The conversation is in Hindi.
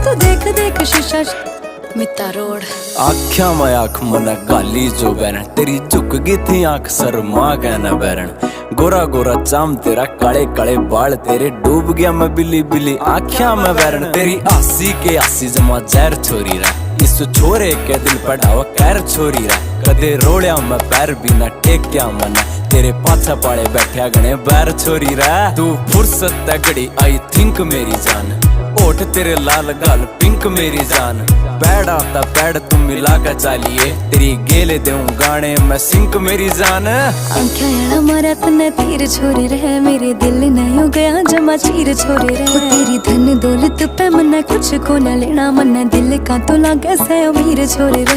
तू देख देख शीशा मिता रोड। आख्या में आँख मन गाली जो बैरन, तेरी झुक गई थी आँख शर्मा कहना बैरन। गोरा गोरा चाम तेरा, काले काले बाल तेरे, डूब गया मैं बिल्ली बिल्ली आख्या में बैरन। तेरी आसी के आसी जमा जहर छोरी रा, इस छोरे के दिल पढ़ावा कैर छोरी रा। कदे रोड़िया मैं पैर भी ना टेक्या मना, तेरे पाछा पाड़े बैठा गणे बैर छोरी रा। तू फुर्सत तगड़ी आई थिंक मेरी जान, ओठ तेरे लाल गाल पिंक मेरी जान। पैड आता पैड तुम मिला कर चालिए, तेरी गेले दूं गाने मैं सिंक मेरी जान। आंखें मारा तने तीर छोरे रहे, मेरे दिल ने हो गया जमा चीर छोरे रहे। तेरी धन दौलत पे मन्ना कुछ को न लेना, मन्ना दिल का तो लागे से अमीर छोरे रहे।